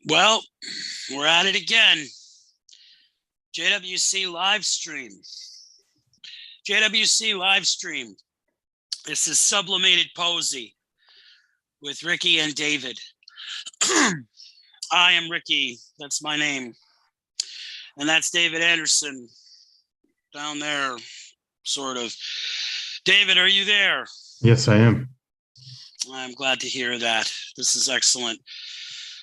Well, we're at it again. JWC Livestream. JWC Livestream. This is Sublimated Posey with Ricky and David. I am Ricky. That's my name. And that's David Anderson down there, sort of. David, are you there? Yes, I am. I'm glad to hear that. This is excellent.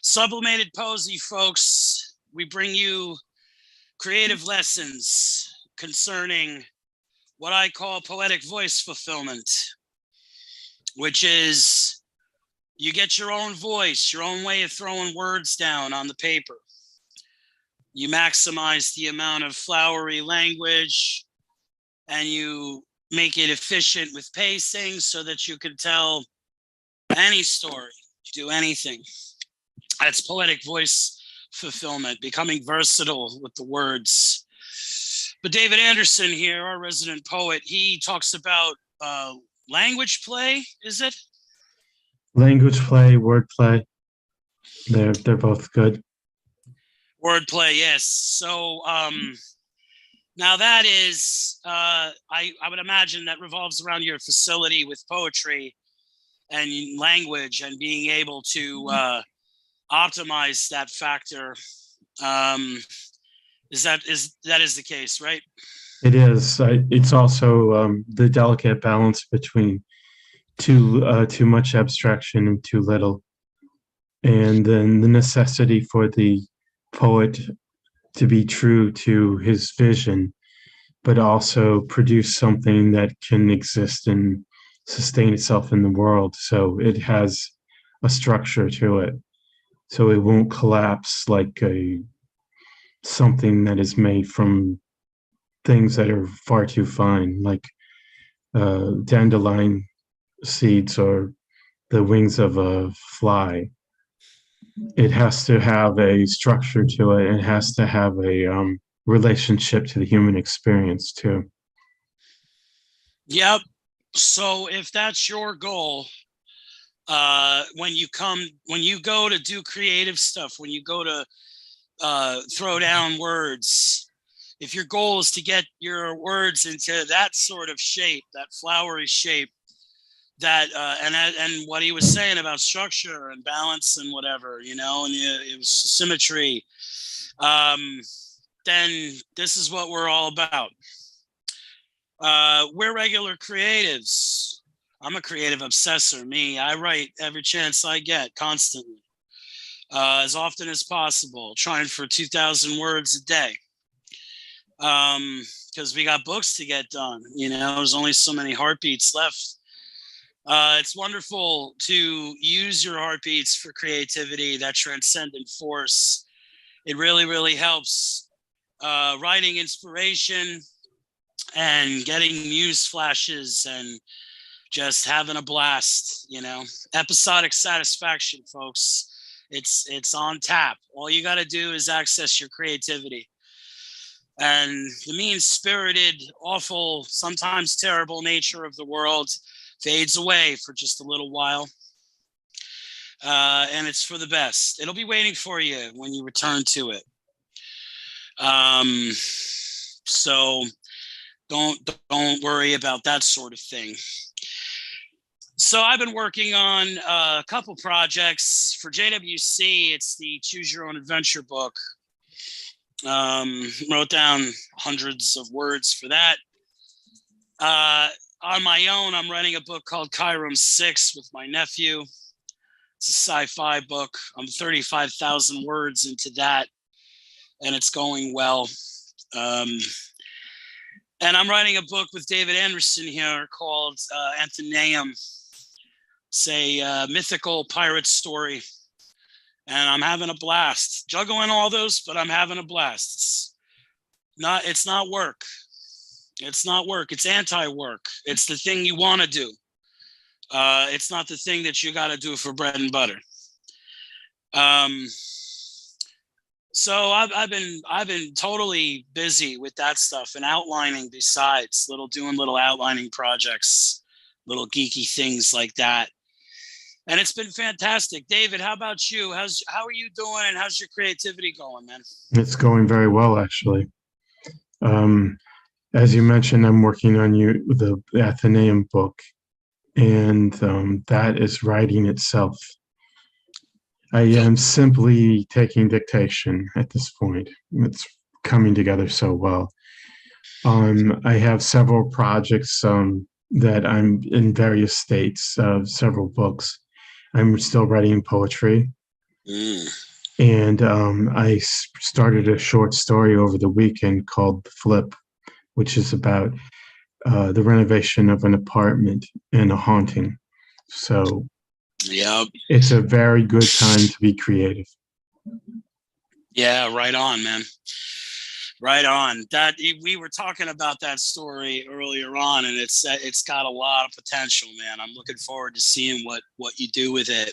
Sublimated Posey, folks. We bring you creative lessons concerning what I call poetic voice fulfillment, which is you get your own voice, your own way of throwing words down on the paper. You maximize the amount of flowery language and you make it efficient with pacing so that you can tell any story, do anything. That's poetic voice fulfillment, becoming versatile with the words. But David Anderson here, our resident poet, he talks about language play, is it? Language play, word play. They're both good. Wordplay, yes. So now that is, I would imagine that revolves around your facility with poetry and language and being able to optimize that factor. That is the case, right? It is. It's also the delicate balance between too much abstraction and too little, and then the necessity for the poet to be true to his vision, but also produce something that can exist and sustain itself in the world. So it has a structure to it, so it won't collapse like something that is made from things that are far too fine, like dandelion seeds or the wings of a fly. It has to have a structure to it. It has to have a relationship to the human experience too. Yep. So if that's your goal, when you go to do creative stuff, when you go to throw down words, if your goal is to get your words into that sort of shape, that flowery shape, that and what he was saying about structure and balance and whatever, and it was symmetry, then this is what we're all about. We're regular creatives. I'm a creative obsessor. I write every chance I get, constantly, as often as possible, trying for 2,000 words a day. Because we got books to get done. There's only so many heartbeats left. It's wonderful to use your heartbeats for creativity, that transcendent force. It really, really helps writing inspiration and getting muse flashes and just having a blast, Episodic satisfaction, folks. It's on tap. All you got to do is access your creativity. And the mean-spirited, awful, sometimes terrible nature of the world fades away for just a little while. And it's for the best. It'll be waiting for you when you return to it. So don't worry about that sort of thing. So I've been working on a couple projects for JWC. It's the Choose Your Own Adventure book. Wrote down hundreds of words for that. On my own, I'm writing a book called Chiron 6 with my nephew. It's a sci-fi book. I'm 35,000 words into that, and it's going well. And I'm writing a book with David Anderson here called Anthenaeum. It's a mythical pirate story. And I'm having a blast juggling all those, but I'm having a blast. It's not work. It's not work. It's anti-work. It's the thing you want to do. It's not the thing that you got to do for bread and butter. So I've been totally busy with that stuff and outlining. Besides, doing little outlining projects, little geeky things like that. And it's been fantastic. David, how about you? How are you doing, and how's your creativity going, man? It's going very well, actually. As you mentioned, I'm working on the Athenaeum book, and that is writing itself. I am simply taking dictation at this point. It's coming together so well. I have several projects that I'm in various states of several books. I'm still writing poetry. And I started a short story over the weekend called The Flip, which is about the renovation of an apartment and a haunting. So it's a very good time to be creative. Yeah, right on, man. Right on. That we were talking about that story earlier on, and it's got a lot of potential, man. I'm looking forward to seeing what you do with it.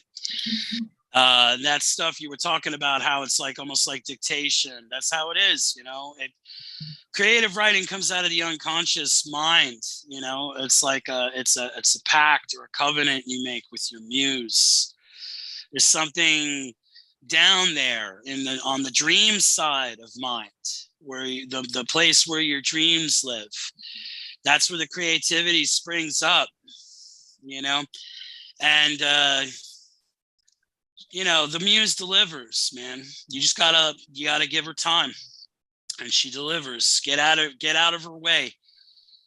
That stuff you were talking about, how it's like almost like dictation. That's how it is, you know. Creative writing comes out of the unconscious mind, you know. It's like it's a pact or a covenant you make with your muse. There's something down there on the dream side of mind, where the place where your dreams live. That's where the creativity springs up, you know. And you know, the muse delivers, man. You gotta give her time, and she delivers. Get out of her way.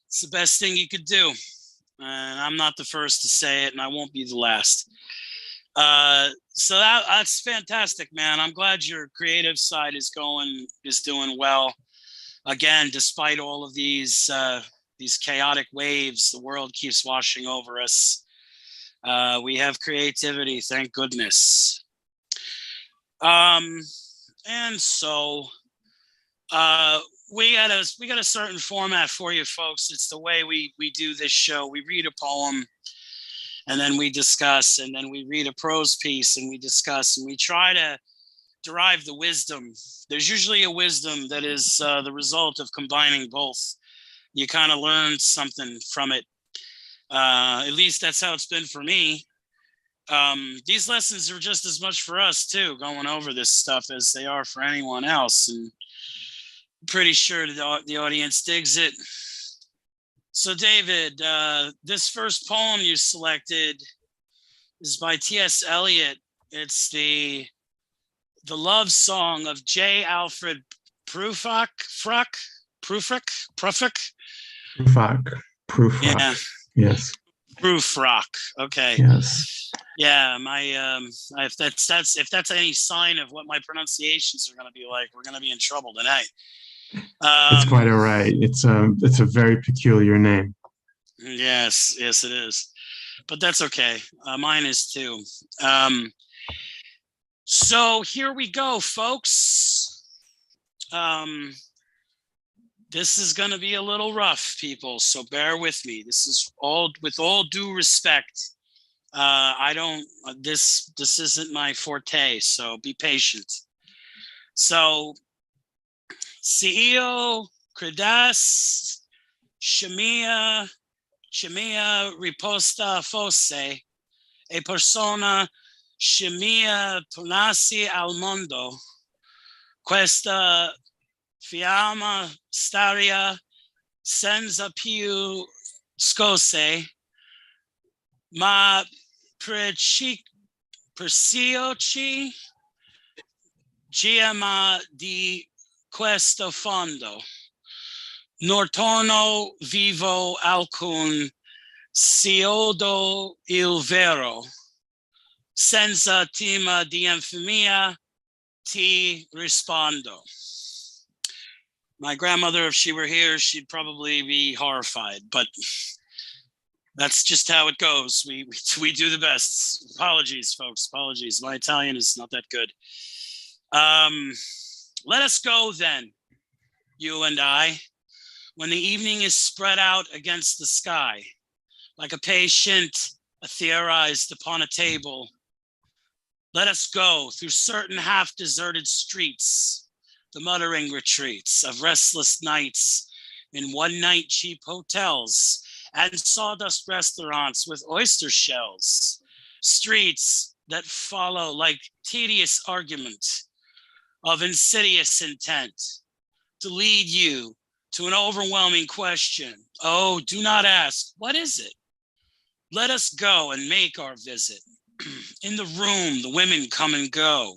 It's the best thing you could do, and I'm not the first to say it, and I won't be the last. So that's fantastic, man. I'm glad your creative side is doing well. Again, despite all of these chaotic waves the world keeps washing over us, we have creativity, thank goodness. And so we got a certain format for you folks. It's the way we do this show. We read a poem, and then we discuss, and then we read a prose piece and we discuss, and we try to derive the wisdom. There's usually a wisdom that is the result of combining both. You kind of learn something from it. At least that's how it's been for me. These lessons are just as much for us too, going over this stuff, as they are for anyone else. And I'm pretty sure the audience digs it. So David, this first poem you selected is by T.S. Eliot. It's the love song of J. Alfred Prufrock. Yeah. Yes. Prufrock. Okay. Yes. Yeah, my if that's any sign of what my pronunciations are going to be like, we're going to be in trouble tonight. It's quite all right. It's a very peculiar name. Yes, it is, but that's okay. Mine is too. So here we go, folks. This is going to be a little rough, people, so bear with me. This is with all due respect. This isn't my forte, so be patient. So, Cio credas chimia riposta fosse, e persona chimia tornassi al mondo, questa fiamma staria senza più scose, ma precioci giamma di questo fondo, nor torno vivo alcun, siodo il vero, senza tema di infamia ti rispondo. My grandmother, if she were here, she'd probably be horrified, but that's just how it goes. We do the best. Apologies, folks. Apologies. My Italian is not that good. Let us go then, you and I, when the evening is spread out against the sky, like a patient etherized upon a table. Let us go through certain half-deserted streets, the muttering retreats of restless nights in one-night cheap hotels and sawdust restaurants with oyster shells, streets that follow like tedious argument of insidious intent to lead you to an overwhelming question. Oh, do not ask, what is it? Let us go and make our visit. In the room, the women come and go,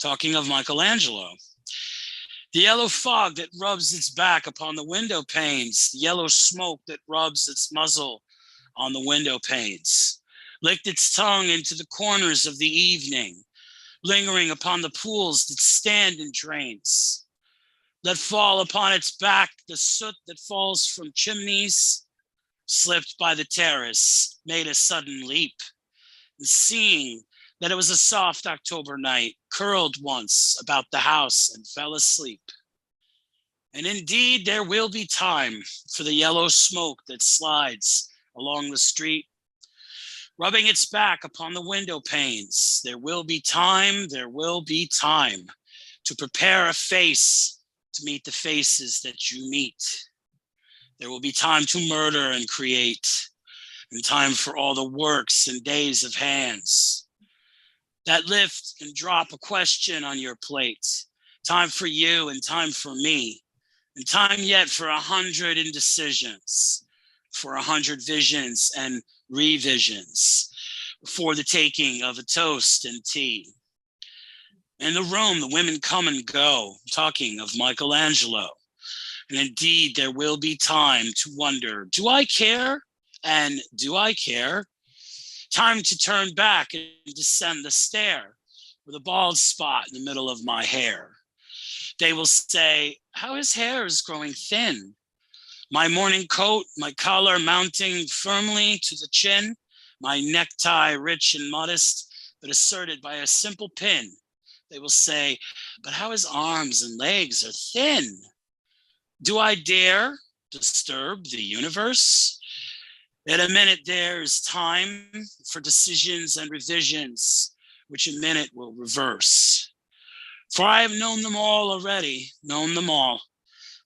talking of Michelangelo. The yellow fog that rubs its back upon the window panes, the yellow smoke that rubs its muzzle on the window panes, licked its tongue into the corners of the evening, lingering upon the pools that stand in drains. Let fall upon its back the soot that falls from chimneys, slipped by the terrace, made a sudden leap, and seeing that it was a soft October night, curled once about the house and fell asleep. And indeed, there will be time for the yellow smoke that slides along the street, rubbing its back upon the window panes. There will be time to prepare a face to meet the faces that you meet. There will be time to murder and create, and time for all the works and days of hands that lift and drop a question on your plate. Time for you and time for me, and time yet for 100 indecisions, for 100 visions and revisions, before the taking of a toast and tea. In the room, the women come and go, talking of Michelangelo. And indeed, there will be time to wonder, do I care? And do I care? Time to turn back and descend the stair with a bald spot in the middle of my hair. They will say, how his hair is growing thin. My morning coat, my collar mounting firmly to the chin, my necktie rich and modest, but asserted by a simple pin. They will say, but how his arms and legs are thin. Do I dare disturb the universe? In a minute, there is time for decisions and revisions, which a minute will reverse. For I have known them all already, known them all,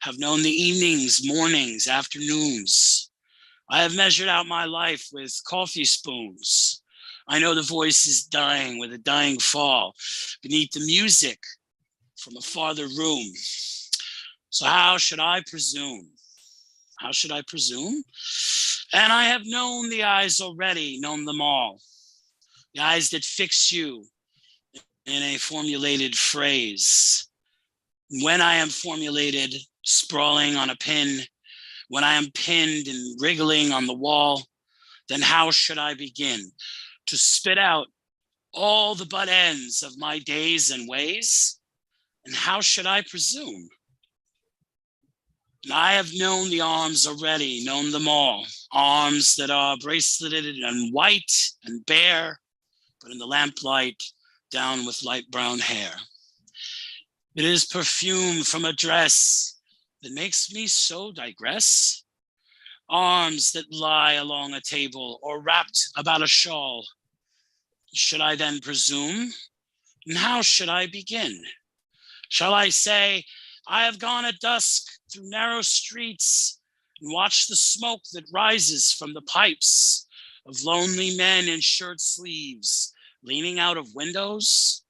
have known the evenings, mornings, afternoons. I have measured out my life with coffee spoons. I know the voice is dying with a dying fall beneath the music from a farther room. So how should I presume? How should I presume? And I have known the eyes already, known them all. The eyes that fix you in a formulated phrase. When I am formulated, sprawling on a pin, when I am pinned and wriggling on the wall, then how should I begin to spit out all the butt ends of my days and ways? And how should I presume? And I have known the arms already, known them all. Arms that are braceleted and white and bare, but in the lamplight, down with light brown hair. It is perfume from a dress that makes me so digress. Arms that lie along a table or wrapped about a shawl. Should I then presume? And how should I begin? Shall I say, I have gone at dusk through narrow streets and watched the smoke that rises from the pipes of lonely men in shirt sleeves leaning out of windows?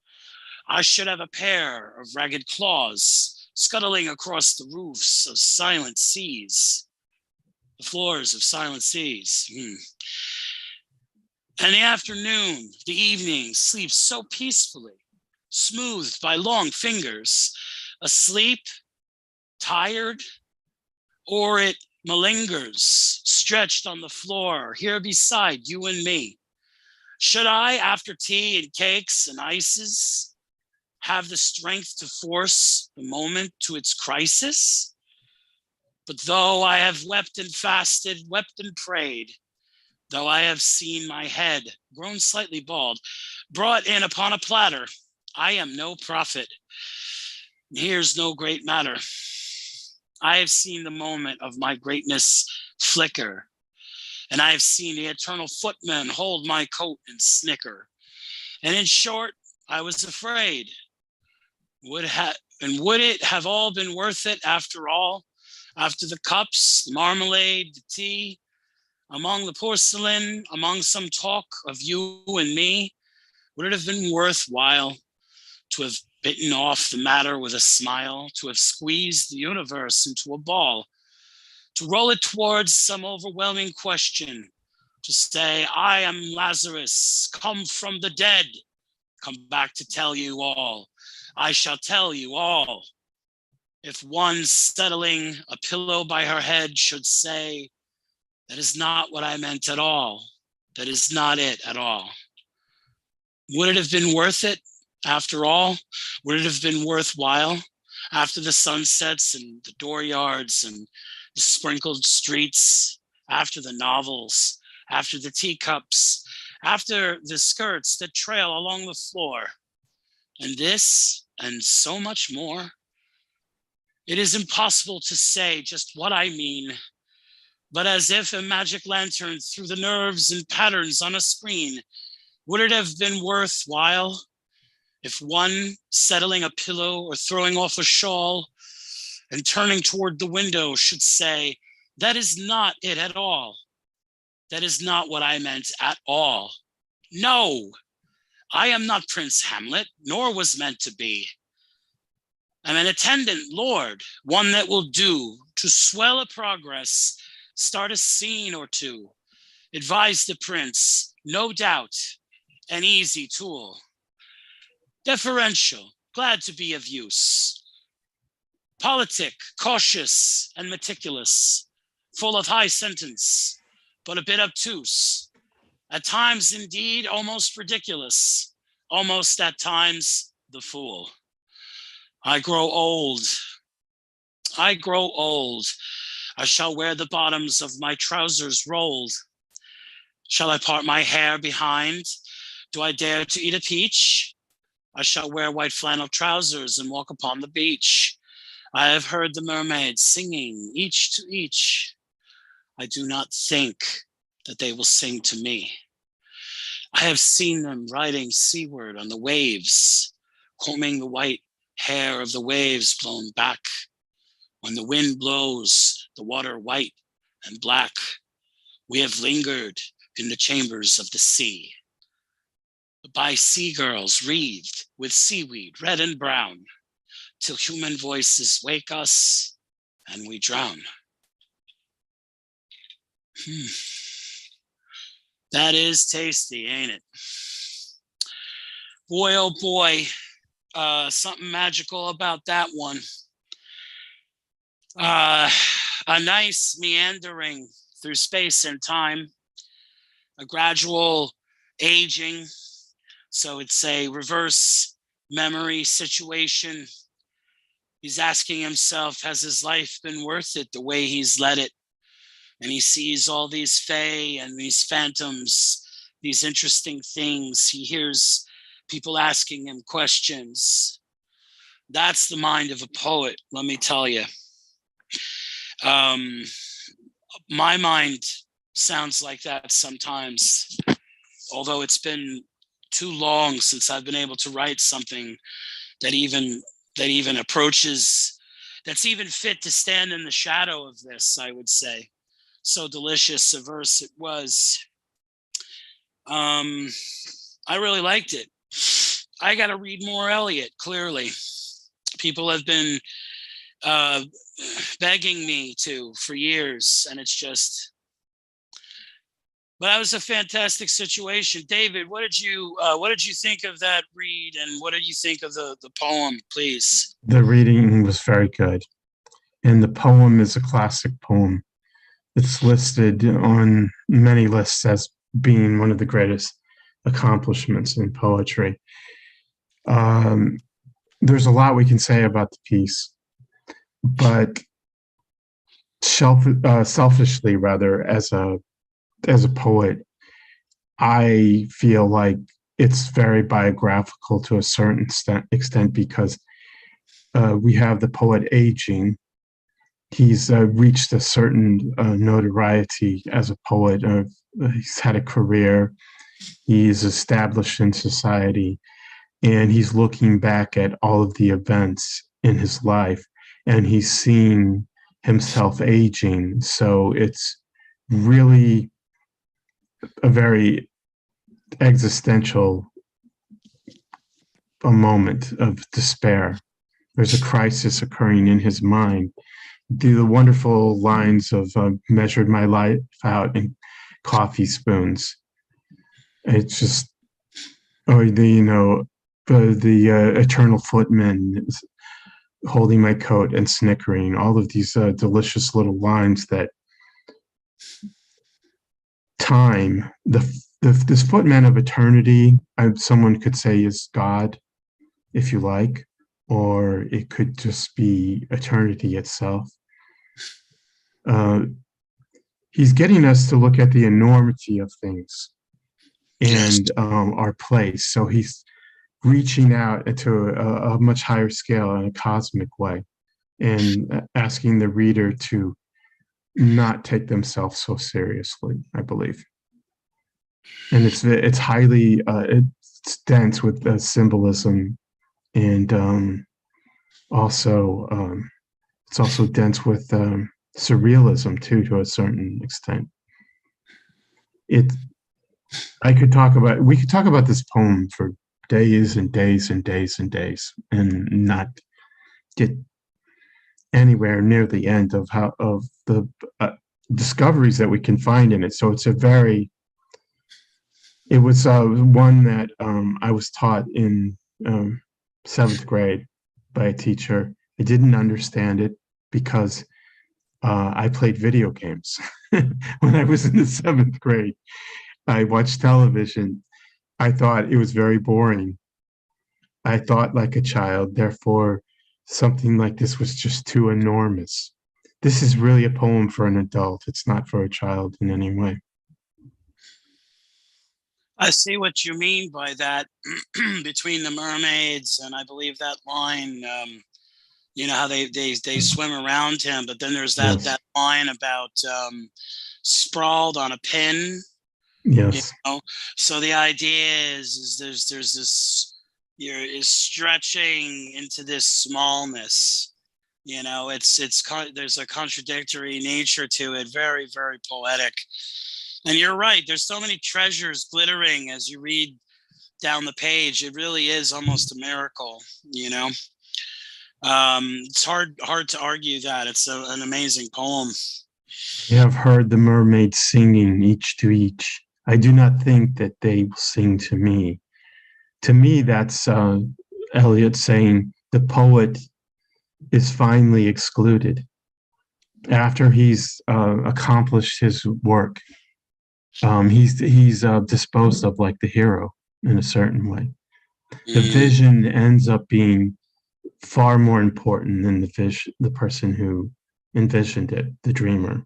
I should have a pair of ragged claws scuttling across the roofs of silent seas, the floors of silent seas. And the afternoon, the evening sleeps so peacefully, smoothed by long fingers, asleep, tired, or it malingers, stretched on the floor here beside you and me. Should I, after tea and cakes and ices, have the strength to force the moment to its crisis? But though I have wept and fasted, wept and prayed, though I have seen my head, grown slightly bald, brought in upon a platter, I am no prophet. Here's no great matter. I have seen the moment of my greatness flicker, and I have seen the eternal footman hold my coat and snicker. And in short, I was afraid. Would it have all been worth it after all? After the cups, the marmalade, the tea? Among the porcelain, among some talk of you and me, would it have been worthwhile to have bitten off the matter with a smile, to have squeezed the universe into a ball, to roll it towards some overwhelming question, to say, I am Lazarus, come from the dead, come back to tell you all. I shall tell you all. If one settling a pillow by her head should say, that is not what I meant at all. That is not it at all. Would it have been worth it after all? Would it have been worthwhile after the sunsets and the dooryards and the sprinkled streets, after the novels, after the teacups, after the skirts that trail along the floor, and this and so much more? It is impossible to say just what I mean, but as if a magic lantern through the nerves and patterns on a screen, would it have been worthwhile if one settling a pillow or throwing off a shawl and turning toward the window should say, that is not it at all. That is not what I meant at all. No, I am not Prince Hamlet, nor was meant to be. I'm an attendant lord, one that will do to swell a progress, start a scene or two, advise the prince, no doubt, an easy tool. Deferential, glad to be of use. Politic, cautious and meticulous, full of high sentence, but a bit obtuse. At times, indeed, almost ridiculous, almost at times the fool. I grow old. I grow old. I shall wear the bottoms of my trousers rolled. Shall I part my hair behind? Do I dare to eat a peach? I shall wear white flannel trousers and walk upon the beach. I have heard the mermaids singing, each to each. I do not think that they will sing to me. I have seen them riding seaward on the waves, combing the white hair of the waves blown back. When the wind blows, the water white and black, we have lingered in the chambers of the sea, by sea girls wreathed with seaweed red and brown, till human voices wake us and we drown. That is tasty, ain't it? Boy, oh boy, something magical about that one. A nice meandering through space and time, a gradual aging. So it's a reverse memory situation. He's asking himself, has his life been worth it the way he's led it? And he sees all these fae and these phantoms, these interesting things. He hears people asking him questions. That's the mind of a poet, let me tell you. My mind sounds like that sometimes, although it's been too long since I've been able to write something that even approaches, that's even fit to stand in the shadow of this, I would say. So delicious a verse it was. I really liked it. I got to read more Eliot, clearly. People have been begging me to for years, and it's just, but that was a fantastic situation. David, what did you think of that read, and what did you think of the poem, please? The reading was very good, and the poem is a classic poem. It's listed on many lists as being one of the greatest accomplishments in poetry. There's a lot we can say about the piece, but selfishly, rather, as a poet, I feel like it's very biographical to a certain extent because we have the poet aging. He's reached a certain notoriety as a poet. He's had a career. He's established in society, and he's looking back at all of the events in his life, and he's seeing himself aging. So it's really a very existential a moment of despair. There's a crisis occurring in his mind. The wonderful lines of measured my life out in coffee spoons. It's just, or the eternal footman holding my coat and snickering. All of these delicious little lines that time, this footman of eternity, someone could say is God, if you like, or it could just be eternity itself. He's getting us to look at the enormity of things and our place. So he's reaching out into a much higher scale in a cosmic way and asking the reader to not take themselves so seriously, I believe. And it's highly it's dense with symbolism, and also it's also dense with surrealism too, to a certain extent. We could talk about this poem for days and days and days and days and not get anywhere near the end of the discoveries that we can find in it. So it was one that I was taught in 7th grade by a teacher. I didn't understand it because I played video games when I was in the 7th grade. I watched television. I thought it was very boring. I thought like a child, therefore something like this was just too enormous. This is really a poem for an adult. It's not for a child in any way. I see what you mean by that. Between the mermaids and I believe that line, how they swim around him, but then there's that line about sprawled on a pin. Yes. So the idea is there's this, is stretching into this smallness. There's a contradictory nature to it. Very, very poetic. And you're right. There's so many treasures glittering as you read down the page. It really is almost a miracle. It's hard to argue that. It's an amazing poem. I have heard the mermaids singing each to each. I do not think that they will sing to me. To me, that's Eliot saying the poet is finally excluded after he's accomplished his work. He's disposed of like the hero in a certain way. The vision ends up being far more important than the person who envisioned it, the dreamer.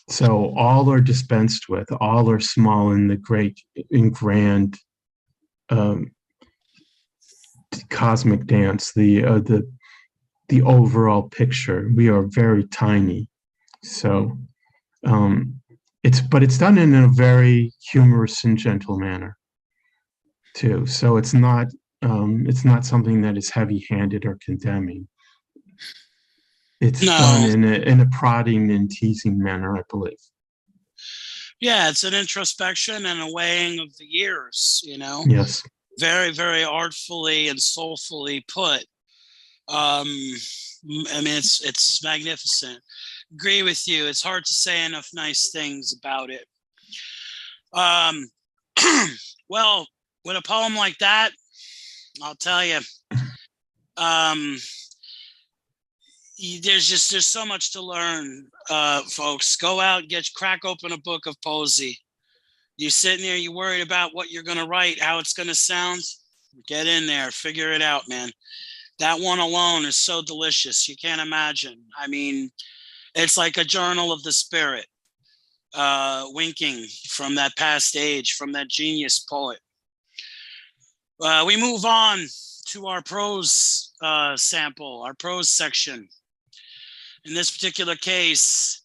So all are dispensed with. All are small in the great, in grand cosmic dance. The overall picture. We are very tiny. So it's done in a very humorous and gentle manner too. So it's not something that is heavy-handed or condemning. It's done in a prodding and teasing manner, I believe. Yeah, it's an introspection and a weighing of the years, Yes. Very, very artfully and soulfully put. It's magnificent. Agree with you. It's hard to say enough nice things about it. Well, with a poem like that, I'll tell you, there's so much to learn, folks. Go out, crack open a book of Posey. You sitting there, you worried about what you're going to write, how it's going to sound? Get in there, figure it out, man. That one alone is so delicious. You can't imagine. I mean, it's like a journal of the spirit, winking from that past age, from that genius poet. We move on to our prose sample, our prose section. In this particular case,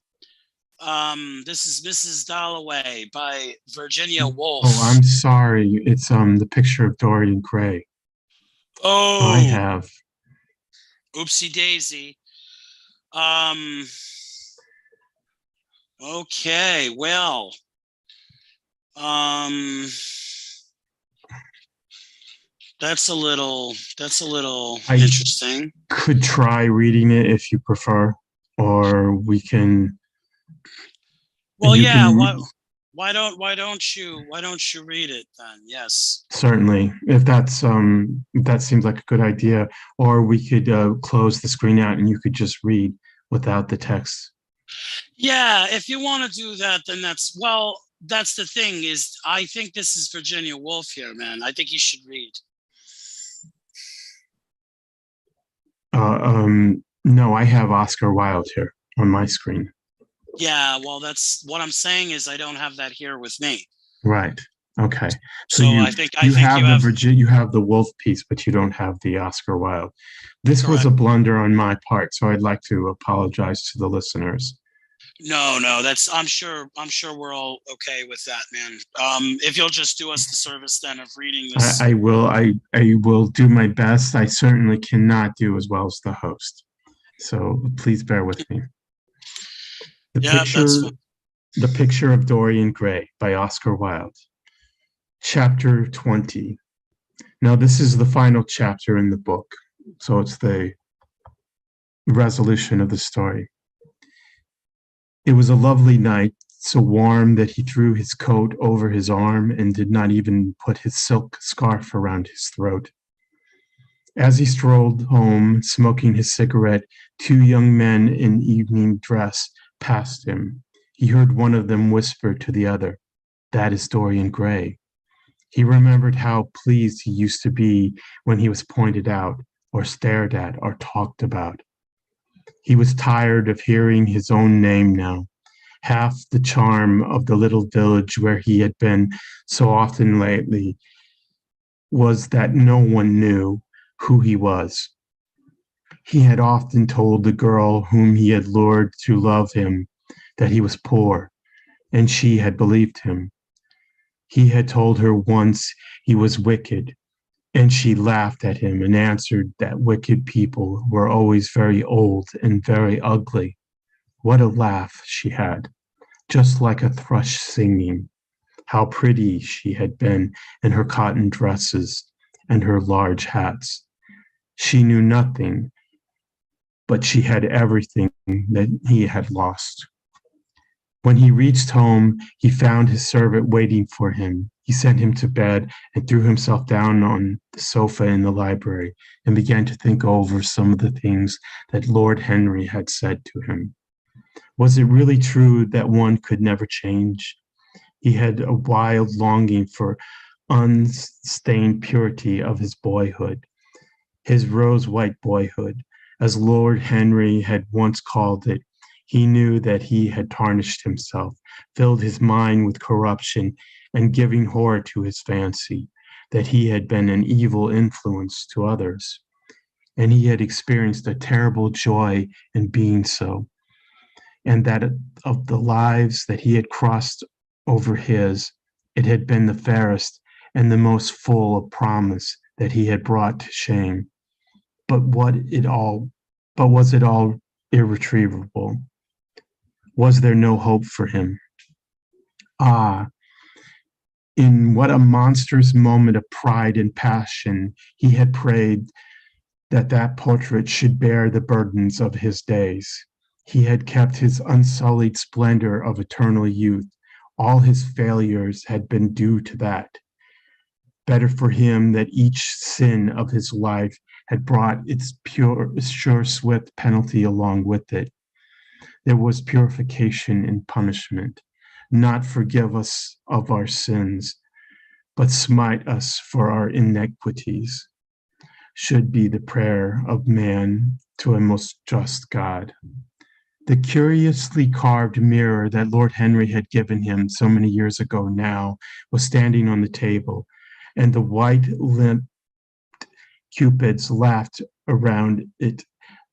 this is Mrs. Dalloway by Virginia Woolf. Oh, I'm sorry. It's the picture of Dorian Gray. Oh, I have. Oopsie daisy. Okay, well, that's a little I interesting. could try reading it if you prefer, or we can. Well, You yeah. can Why don't you read it then? Yes. certainly, if that seems like a good idea, or we could close the screen out and you could just read without the text. Yeah, if you want to do that, then that's the thing is I think this is Virginia Woolf here, man. I think you should read. No, I have Oscar Wilde here on my screen. Yeah, well, that's what I'm saying is I don't have that here with me. Right. Okay. So So I think you have you have the Wolf piece, but you don't have the Oscar Wilde. This was a correct. blunder on my part, so I'd like to apologize to the listeners. No, that's I'm sure we're all okay with that, man. If you'll just do us the service then of reading this. I will. I will do my best. I certainly cannot do as well as the host. So please bear with me. The Yeah, that's fine. The Picture of Dorian Gray by Oscar Wilde. Chapter 20. Now this is the final chapter in the book. So it's the resolution of the story. It was a lovely night, so warm that he threw his coat over his arm and did not even put his silk scarf around his throat. As he strolled home, smoking his cigarette, two young men in evening dress passed him. He heard one of them whisper to the other, "That is Dorian Gray." He remembered how pleased he used to be when he was pointed out, or stared at, or talked about. He was tired of hearing his own name now. Half the charm of the little village where he had been so often lately was that no one knew who he was. He had often told the girl whom he had lured to love him that he was poor, and she had believed him. He had told her once he was wicked, and she laughed at him and answered that wicked people were always very old and very ugly. What a laugh she had, just like a thrush singing. How pretty she had been in her cotton dresses and her large hats. She knew nothing, but she had everything that he had lost. When he reached home, he found his servant waiting for him. He sent him to bed and threw himself down on the sofa in the library and began to think over some of the things that Lord Henry had said to him. Was it really true that one could never change? He had a wild longing for unstained purity of his boyhood, his rose-white boyhood, as Lord Henry had once called it. He knew that he had tarnished himself, filled his mind with corruption, and giving horror to his fancy, that he had been an evil influence to others. And he had experienced a terrible joy in being so, and that of the lives that he had crossed over his, it had been the fairest and the most full of promise that he had brought to shame. But was it all irretrievable? Was there no hope for him? Ah, in what a monstrous moment of pride and passion he had prayed that that portrait should bear the burdens of his days. He had kept his unsullied splendor of eternal youth. All his failures had been due to that. Better for him that each sin of his life had brought its sure, swift penalty along with it. There was purification in punishment. Not forgive us of our sins, but smite us for our iniquities, should be the prayer of man to a most just God. The curiously carved mirror that Lord Henry had given him so many years ago now was standing on the table, and the white-lipped cupids laughed around it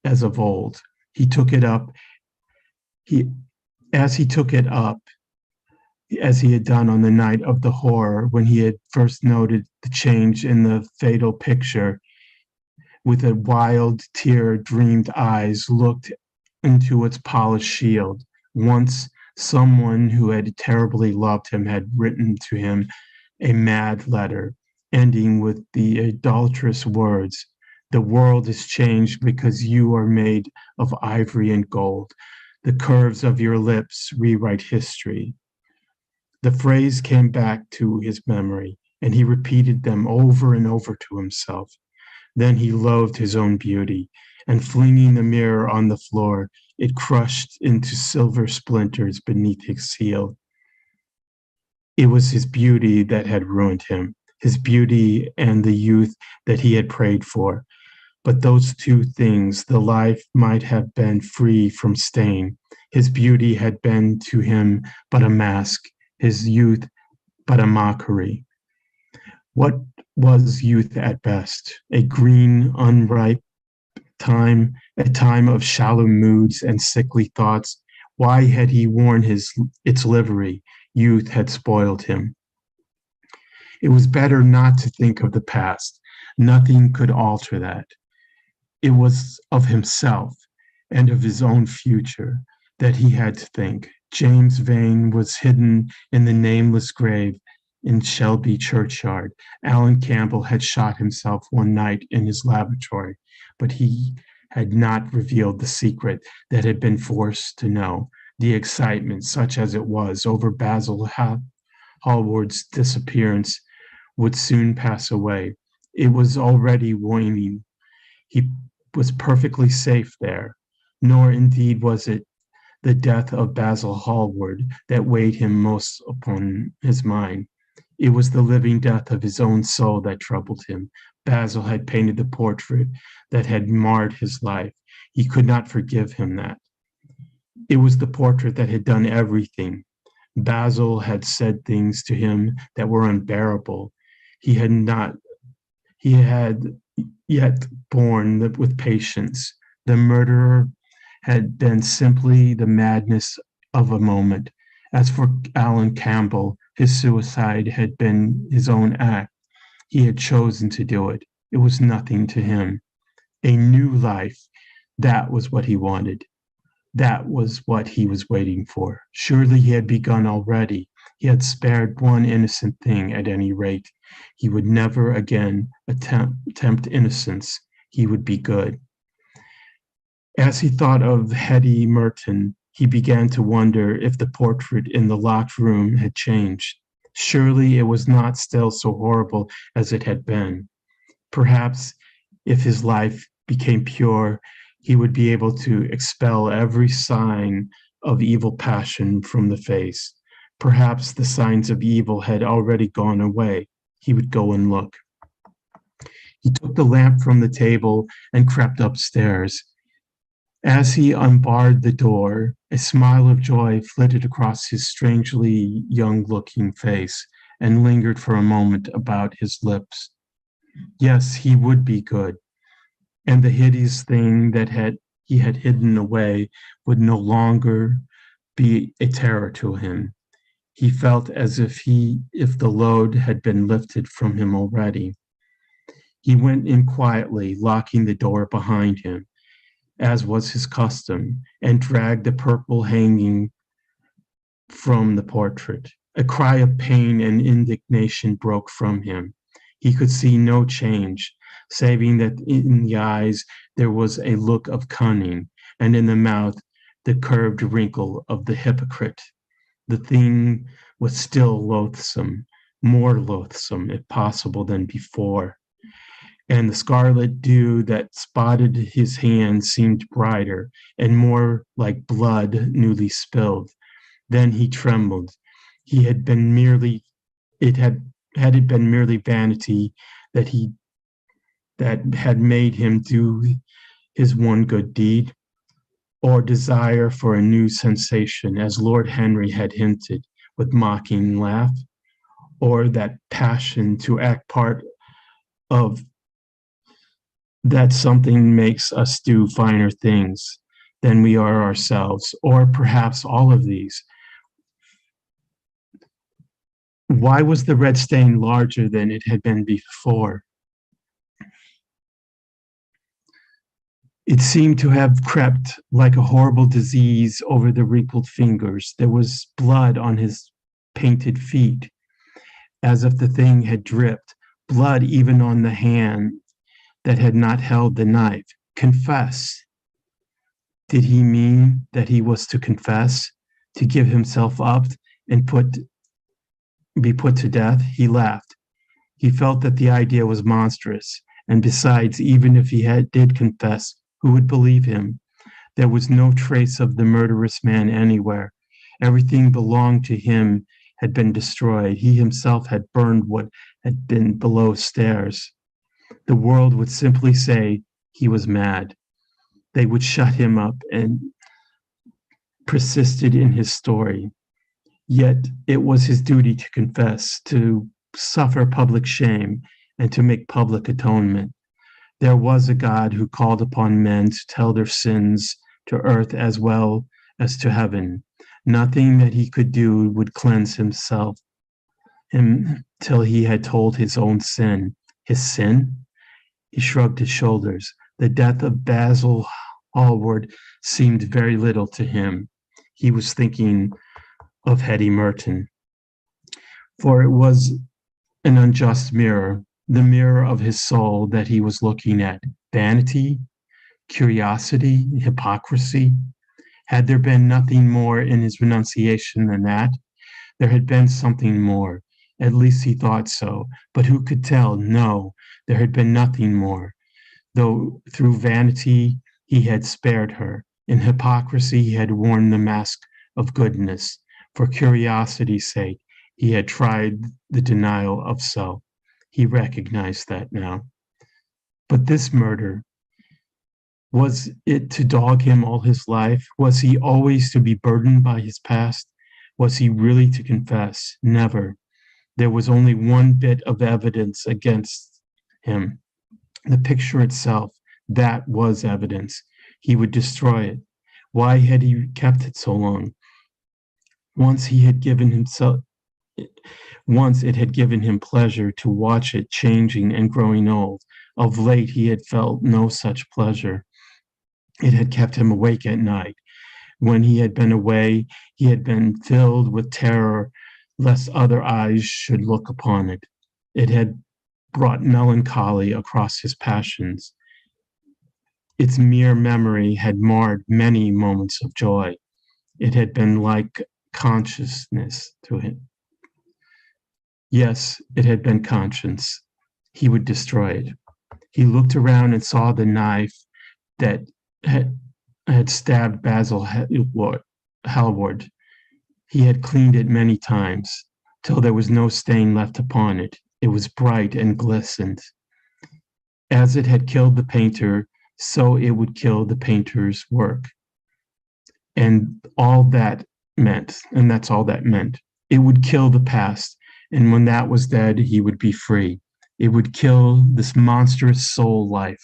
as of old. He took it up. As he took it up, as he had done on the night of the horror when he had first noted the change in the fatal picture, with a wild, tear-dreamed eyes looked into its polished shield, once Someone who had terribly loved him had written to him a mad letter, ending with the adulterous words, "The world is changed because you are made of ivory and gold. The curves of your lips rewrite history." The phrase came back to his memory, and he repeated them over and over to himself. Then he loathed his own beauty, and flinging the mirror on the floor, it crushed into silver splinters beneath his heel. It was his beauty that had ruined him, his beauty and the youth that he had prayed for. But those two things, the life might have been free from stain. His beauty had been to him but a mask, his youth but a mockery. What was youth at best? A green, unripe time, a time of shallow moods and sickly thoughts. Why had he worn its livery? Youth had spoiled him. It was better not to think of the past. Nothing could alter that. It was of himself and of his own future that he had to think. James Vane was hidden in the nameless grave in Shelby churchyard. Alan Campbell had shot himself one night in his laboratory, but he had not revealed the secret that had been forced to know. The excitement, such as it was, over Basil Hallward's disappearance would soon pass away. It was already waning. He was perfectly safe there, nor indeed was it the death of Basil Hallward that weighed him most upon his mind. It was the living death of his own soul that troubled him. Basil had painted the portrait that had marred his life. He could not forgive him that. It was the portrait that had done everything. Basil had said things to him that were unbearable. He had yet borne with patience. The murderer had been simply the madness of a moment. As for Alan Campbell, his suicide had been his own act. He had chosen to do it. It was nothing to him. A new life, that was what he wanted. That was what he was waiting for. Surely he had begun already. He had spared one innocent thing at any rate. He would never again attempt innocence. He would be good. As he thought of Hetty Merton, he began to wonder if the portrait in the locked room had changed. Surely it was not still so horrible as it had been. Perhaps if his life became pure, he would be able to expel every sign of evil passion from the face. Perhaps the signs of evil had already gone away. He would go and look. He took the lamp from the table and crept upstairs. As he unbarred the door, a smile of joy flitted across his strangely young-looking face and lingered for a moment about his lips. Yes, he would be good, and the hideous thing that he had hidden away would no longer be a terror to him. He felt as if the load had been lifted from him already. He went in quietly, locking the door behind him, as was his custom, and dragged the purple hanging from the portrait. A cry of pain and indignation broke from him. He could see no change, saving that in the eyes there was a look of cunning, and in the mouth the curved wrinkle of the hypocrite. The thing was still loathsome, more loathsome, if possible, than before. And the scarlet dew that spotted his hand seemed brighter and more like blood newly spilled. Then he trembled. Had it been merely vanity that had made him do his one good deed, or desire for a new sensation, as Lord Henry had hinted with mocking laugh, or that passion to act part of that something makes us do finer things than we are ourselves, or perhaps all of these. Why was the red stain larger than it had been before? It seemed to have crept like a horrible disease over the wrinkled fingers. There was blood on his painted feet, as if the thing had dripped, blood even on the hand that had not held the knife. Confess. Did he mean that he was to confess, to give himself up and be put to death? He laughed. He felt that the idea was monstrous, and besides, even if he did confess, who would believe him? There was no trace of the murderous man anywhere. Everything belonged to him had been destroyed. He himself had burned what had been below stairs. The world would simply say he was mad. They would shut him up and persisted in his story. Yet it was his duty to confess, to suffer public shame, and to make public atonement. There was a God who called upon men to tell their sins to earth as well as to heaven. Nothing that he could do would cleanse himself till he had told his own sin. His sin? He shrugged his shoulders. The death of Basil Hallward seemed very little to him. He was thinking of Hetty Merton. For it was an unjust mirror, the mirror of his soul that he was looking at. Vanity, curiosity, hypocrisy. Had there been nothing more in his renunciation than that? There had been something more. At least he thought so. But who could tell? No, there had been nothing more. Though through vanity he had spared her. In hypocrisy he had worn the mask of goodness. For curiosity's sake, he had tried the denial of self. He recognized that now. But this murder, was it to dog him all his life? Was he always to be burdened by his past? Was he really to confess? Never. There was only one bit of evidence against him. The picture itself, that was evidence. He would destroy it. Why had he kept it so long? Once it had given him pleasure to watch it changing and growing old. Of late he had felt no such pleasure. It had kept him awake at night. When he had been away, he had been filled with terror lest other eyes should look upon it. It had brought melancholy across his passions. Its mere memory had marred many moments of joy. It had been like consciousness to him. Yes, it had been conscience. He would destroy it. He looked around and saw the knife that had stabbed Basil Hallward. He had cleaned it many times, till there was no stain left upon it. It was bright and glistened. As it had killed the painter, so it would kill the painter's work. And all that meant, and that's all that meant. It would kill the past, and when that was dead, he would be free. It would kill this monstrous soul life.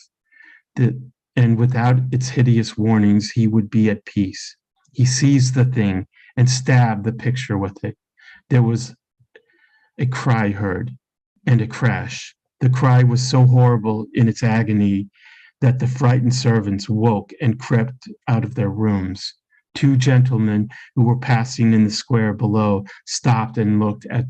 And without its hideous warnings, he would be at peace. He seized the thing and stabbed the picture with it. There was a cry heard and a crash. The cry was so horrible in its agony that the frightened servants woke and crept out of their rooms. Two gentlemen who were passing in the square below stopped and looked at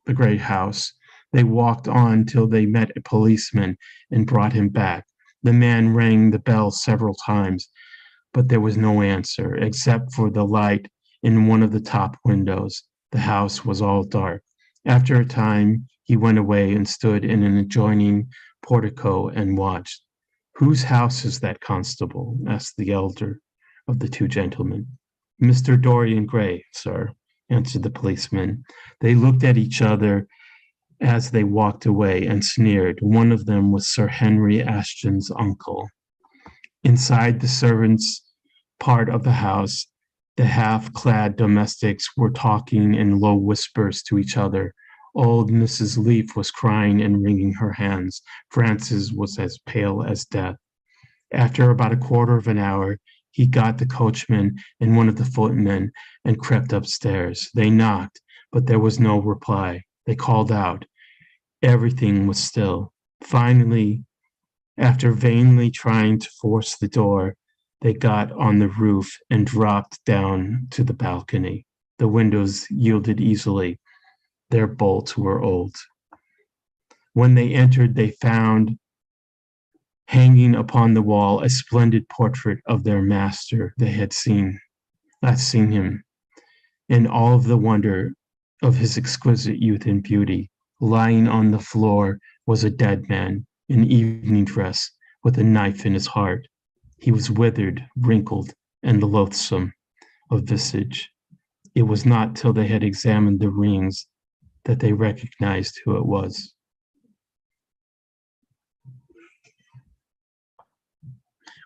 the great house. They walked on till they met a policeman and brought him back. The man rang the bell several times, but there was no answer except for the light in one of the top windows. The house was all dark. After a time, he went away and stood in an adjoining portico and watched. "Whose house is that, constable?" asked the elder of the two gentlemen. "Mr. Dorian Gray, sir," answered the policeman. They looked at each other as they walked away and sneered. One of them was Sir Henry Ashton's uncle. Inside the servants' part of the house, the half-clad domestics were talking in low whispers to each other. Old Mrs. Leaf was crying and wringing her hands. Francis was as pale as death. After about a quarter of an hour, he got the coachman and one of the footmen and crept upstairs. They knocked, but there was no reply. They called out. Everything was still. Finally, After vainly trying to force the door, they got on the roof and dropped down to the balcony. The windows yielded easily. Their bolts were old. When they entered, they found hanging upon the wall a splendid portrait of their master. They had last seen him in all of the wonder of his exquisite youth and beauty. Lying on the floor was a dead man in evening dress with a knife in his heart. He was withered, wrinkled, and loathsome of visage. It was not till they had examined the rings that they recognized who it was.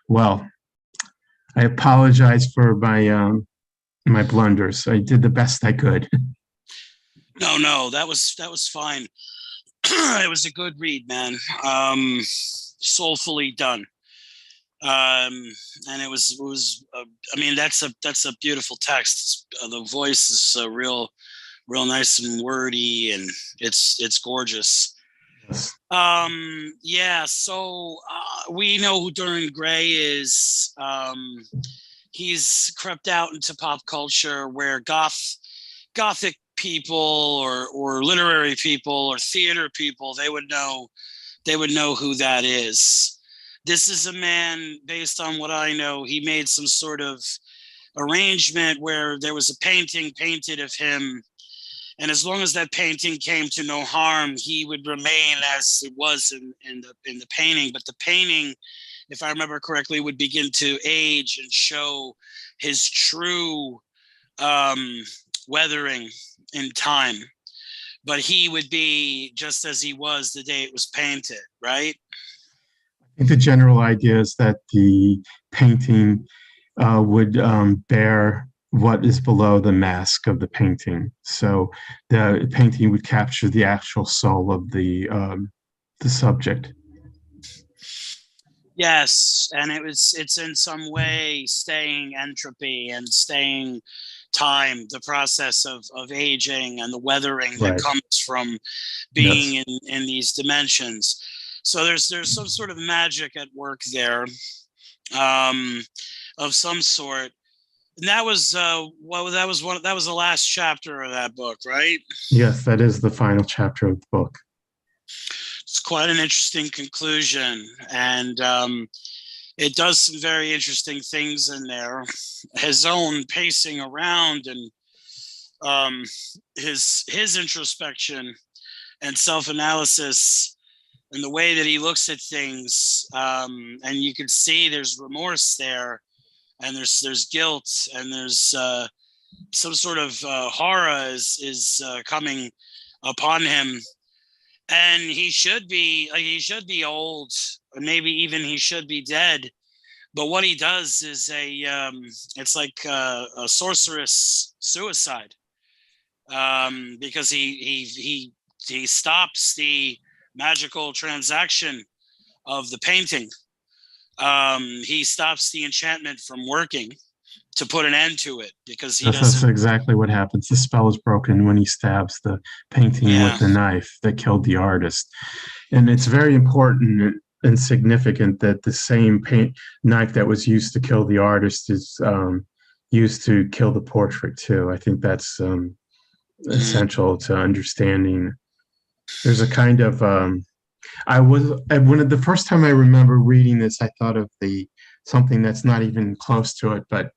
Well, I apologize for my blunders. I did the best I could. No, that was fine. It was a good read, man. Soulfully done. And it was. I mean, that's a beautiful text. The voice is real nice and wordy, and it's gorgeous. Yes. Yeah. So we know who Dorian Gray is. He's crept out into pop culture where gothic people or literary people or theater people, they would know who that is. This is a man, based on what I know, he made some sort of arrangement where there was a painting painted of him, and as long as that painting came to no harm, he would remain as it was in the painting. But the painting, if I remember correctly, would begin to age and show his true weathering in time. But he would be just as he was the day it was painted, right? I think the general idea is that the painting would bear what is below the mask of the painting. So the painting would capture the actual soul of the subject. Yes, and it's in some way staying entropy and staying time, the process of aging and the weathering that Right. comes from being Yes. in these dimensions. So there's some sort of magic at work there, of some sort. And that was that was the last chapter of that book, right? Yes, that is the final chapter of the book. It's quite an interesting conclusion, and it does some very interesting things in there. His own pacing around and his introspection and self-analysis and the way that he looks at things, and you can see there's remorse there, and there's guilt, and there's some sort of horror is coming upon him, and he should be old, or maybe even he should be dead. But what he does is it's like a sorceress suicide, because he stops the magical transaction of the painting. He stops the enchantment from working to put an end to it, because That's exactly what happens. The spell is broken when he stabs the painting with the knife that killed the artist. And it's very important and significant that the same knife that was used to kill the artist is used to kill the portrait too. I think that's essential to understanding. There's a kind of the first time I remember reading this, I thought of something that's not even close to it, but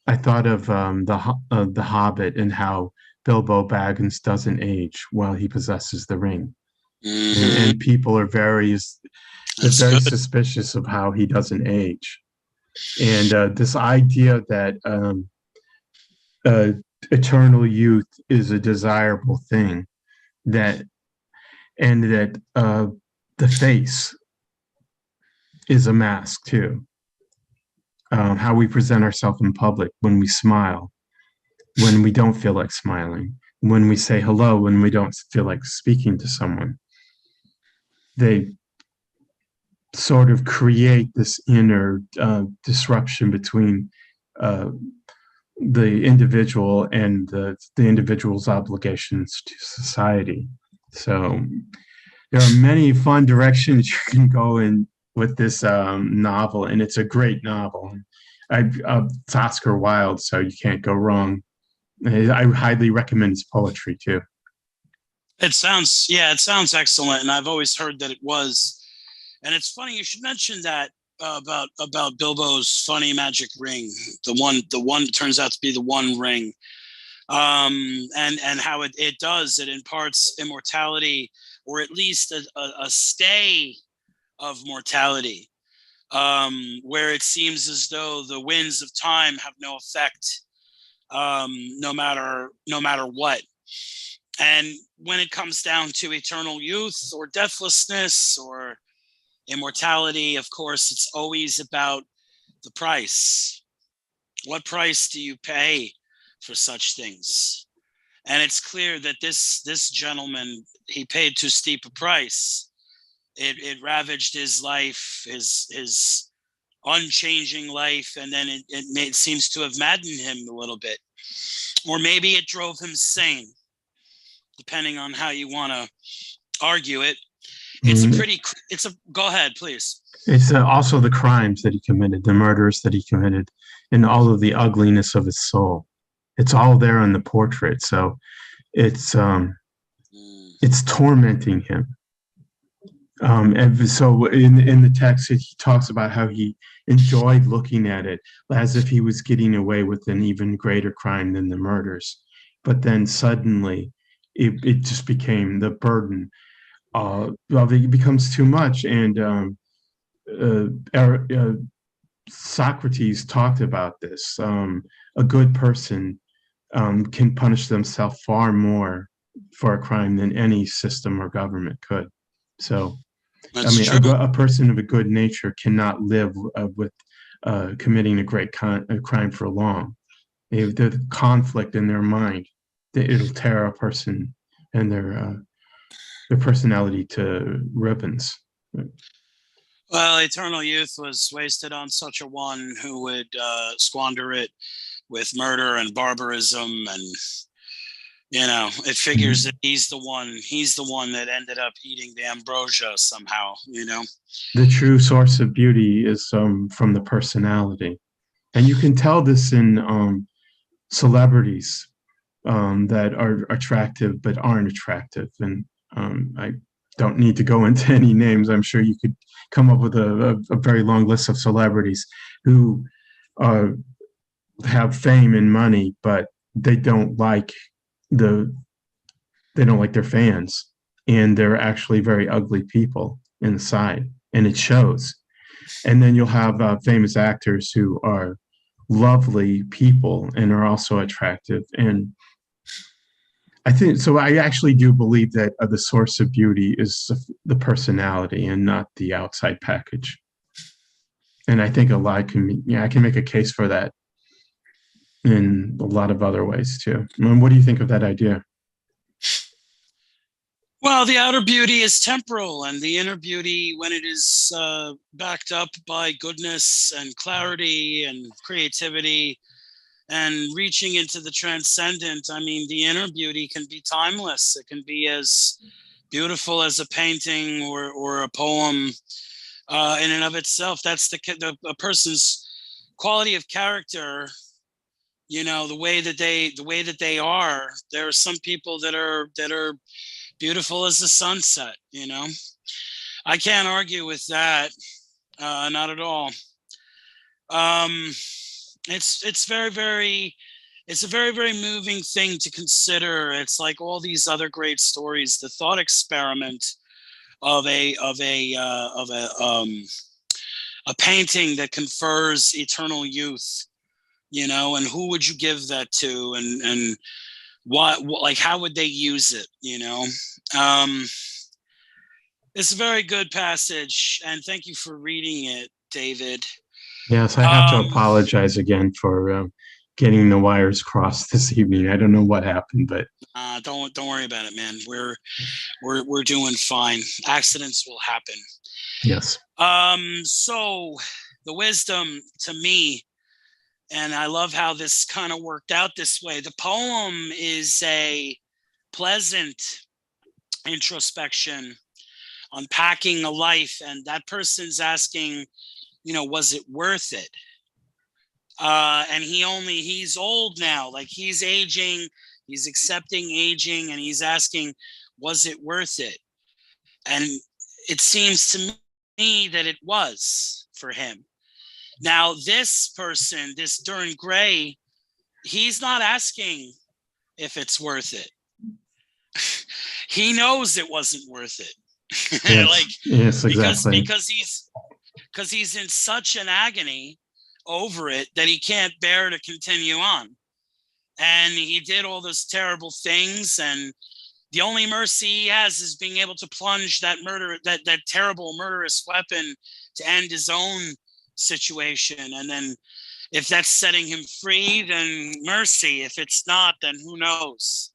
I thought of the Hobbit and how Bilbo Baggins doesn't age while he possesses the ring, and people are very suspicious of how he doesn't age, and this idea that eternal youth is a desirable thing, that the face is a mask too. How we present ourselves in public, when we smile, when we don't feel like smiling, when we say hello, when we don't feel like speaking to someone. They sort of create this inner disruption between the individual and the individual's obligations to society. So there are many fun directions you can go in with this novel, and it's a great novel. It's Oscar Wilde, so you can't go wrong. I highly recommend his poetry too. It sounds, yeah, it sounds excellent, and I've always heard that it was. And it's funny you should mention that about Bilbo's funny magic ring, the one that turns out to be the One Ring, and how it does, it imparts immortality, or at least a stay of mortality, where it seems as though the winds of time have no effect, no matter what. And when it comes down to eternal youth or deathlessness or immortality, of course, it's always about the price. What price do you pay for such things? And it's clear that this gentleman, he paid too steep a price. It ravaged his life, his unchanging life, and then it seems to have maddened him a little bit, or maybe it drove him sane, depending on how you want to argue it. It's a pretty. It's a. Go ahead, please. It's also the crimes that he committed, the murders that he committed, and all of the ugliness of his soul. It's all there in the portrait. So it's tormenting him. And so in the text, he talks about how he enjoyed looking at it as if he was getting away with an even greater crime than the murders. But then suddenly it just became the burden. It becomes too much. And Socrates talked about this. A good person can punish themselves far more for a crime than any system or government could. So, That's I mean, true. a person of a good nature cannot live with committing a great crime for long. The conflict in their mind, it'll tear a person and their personality to ribbons. Well, eternal youth was wasted on such a one who would squander it with murder and barbarism, and it figures that he's the one that ended up eating the ambrosia somehow. The true source of beauty is from the personality, and you can tell this in celebrities that are attractive but aren't attractive. And I don't need to go into any names. I'm sure you could come up with a very long list of celebrities who have fame and money, but they don't like their fans, and they're actually very ugly people inside, and it shows. And then you'll have famous actors who are lovely people and are also attractive. And I think so. I actually do believe that the source of beauty is the personality and not the outside package. And I think I can make a case for that in a lot of other ways too. I mean, what do you think of that idea? Well, the outer beauty is temporal, and the inner beauty, when it is backed up by goodness and clarity and creativity and reaching into the transcendent, I mean, the inner beauty can be timeless. It can be as beautiful as a painting or a poem in and of itself. That's a person's quality of character. The way that they are. There are some people that are beautiful as the sunset. I can't argue with that. Not at all. It's very, very, it's a very, very moving thing to consider. It's like all these other great stories, the thought experiment of a painting that confers eternal youth, and who would you give that to, and what like how would they use it? It's a very good passage, and thank you for reading it, David. Yes, I have to apologize again for getting the wires crossed this evening. I don't know what happened, but don't worry about it, man. We're doing fine. Accidents will happen. Yes. So the wisdom to me, and I love how this kind of worked out this way. The poem is a pleasant introspection unpacking a life, and that person's asking, was it worth it? And he's old now, like he's aging, he's accepting aging, and he's asking, was it worth it? And it seems to me that it was for him. Now, this person, this Dern Gray, he's not asking if it's worth it. He knows it wasn't worth it. Yes, yes, exactly. Because he's in such an agony over it that he can't bear to continue on. And he did all those terrible things, and the only mercy he has is being able to plunge that terrible murderous weapon to end his own situation. And then if that's setting him free, then mercy. If it's not, then who knows?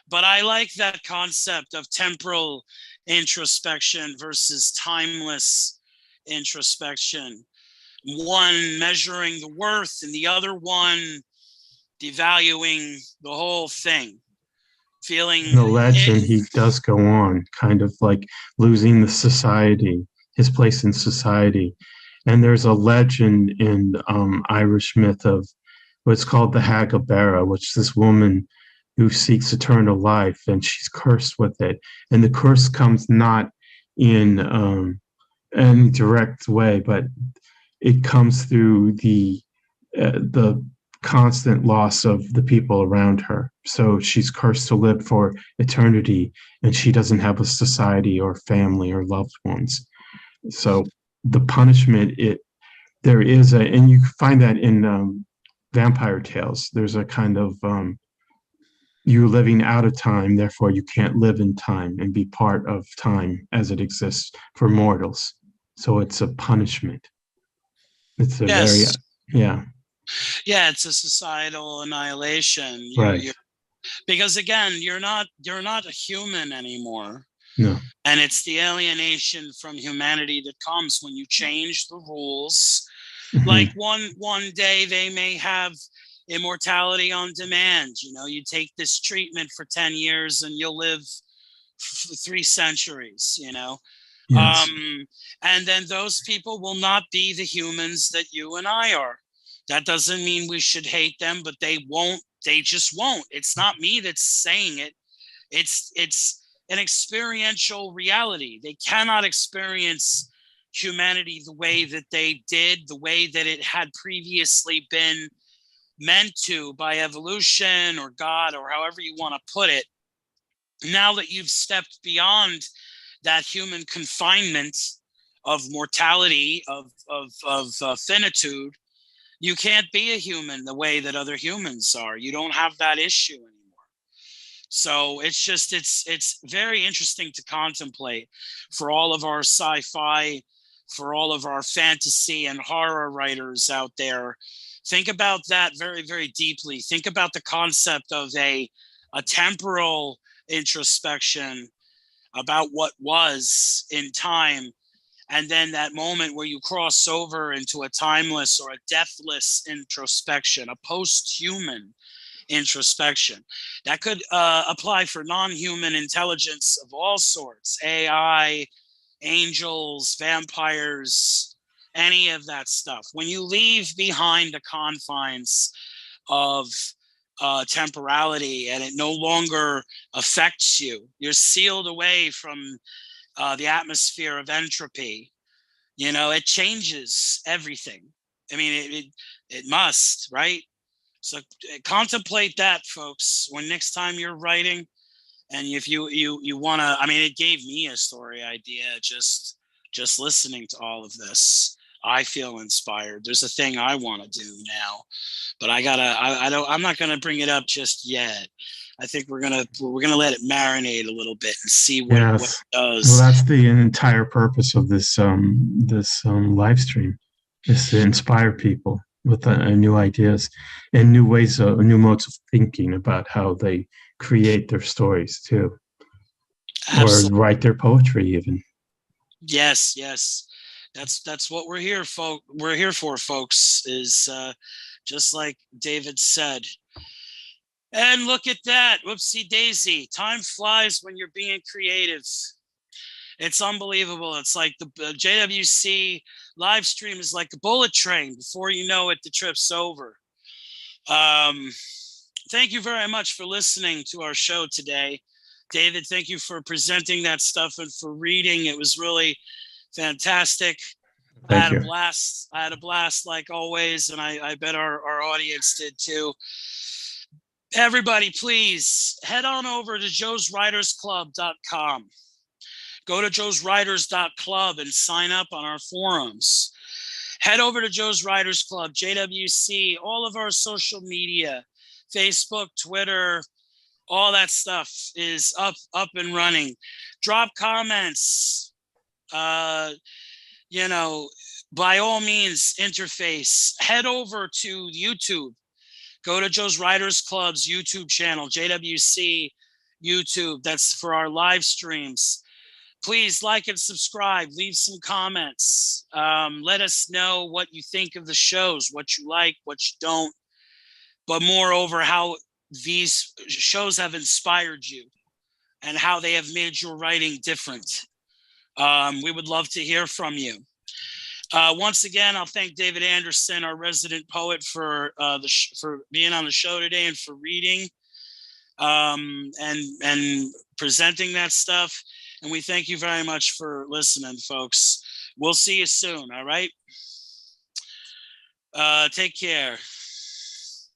But I like that concept of temporal introspection versus timeless introspection. One measuring the worth and the other one devaluing the whole thing. Feeling the legend, he does go on, kind of like losing the society, his place in society. And there's a legend in Irish myth of what's called the Hag of Bara, which is this woman who seeks eternal life, and she's cursed with it. And the curse comes not in any direct way, but it comes through the constant loss of the people around her. So she's cursed to live for eternity, and she doesn't have a society or family or loved ones. So the punishment, there is and you find that in vampire tales. There's a kind of you're living out of time, therefore you can't live in time and be part of time as it exists for mortals. So it's a punishment. It's a very, yeah. Yeah, it's a societal annihilation. Right. Because again, you're not a human anymore. No. And it's the alienation from humanity that comes when you change the rules. Mm-hmm. Like one day they may have immortality on demand. You take this treatment for 10 years and you'll live 3 centuries, Yes. And then those people will not be the humans that you and I are. That doesn't mean we should hate them, but they just won't. It's not me that's saying it. It's an experiential reality. They cannot experience humanity the way that they did, the way that it had previously been meant to by evolution or God or however you want to put it. Now that you've stepped beyond that human confinement of mortality, of finitude, you can't be a human the way that other humans are. You don't have that issue anymore. So it's very interesting to contemplate for all of our sci-fi, for all of our fantasy and horror writers out there. Think about that very, very deeply. Think about the concept of a temporal introspection about what was in time, and then that moment where you cross over into a timeless or a deathless introspection, a post-human introspection. That could apply for non-human intelligence of all sorts, AI, angels, vampires, any of that stuff. When you leave behind the confines of temporality and it no longer affects you, you're sealed away from the atmosphere of entropy. It changes everything. I mean, it must, right? So contemplate that, folks, when next time you're writing. And if you want to, I mean, it gave me a story idea just listening to all of this. I feel inspired. There's a thing I want to do now, but I'm not going to bring it up just yet. I think we're gonna let it marinate a little bit and see what it does. Well, that's the entire purpose of this live stream, is to inspire people with new ideas and new ways, new modes of thinking about how they create their stories too. Absolutely. Or write their poetry even. Yes. That's what we're here for. We're here for, folks, is just like David said. And look at that. Whoopsie daisy. Time flies when you're being creative. It's unbelievable. It's like the JWC live stream is like a bullet train. Before you know it, the trip's over. Thank you very much for listening to our show today. David, thank you for presenting that stuff and for reading. It was really fantastic. I had a blast. I had a blast like always, and I bet our audience did too. Everybody, please head on over to joeswritersclub.com. Go to joeswriters.club and sign up on our forums. Head over to Joe's Writers Club, JWC, all of our social media, Facebook, Twitter, all that stuff is up and running. Drop comments, you know, by all means, interface. Head over to YouTube. Go to Joe's Writers Club's YouTube channel, JWC YouTube. That's for our live streams. Please like and subscribe. Leave some comments. Let us know what you think of the shows, what you like, what you don't. But moreover, how these shows have inspired you and how they have made your writing different. We would love to hear from you. Once again, I'll thank David Anderson, our resident poet, for being on the show today and for reading and presenting that stuff. And we thank you very much for listening, folks. We'll see you soon, all right? Take care.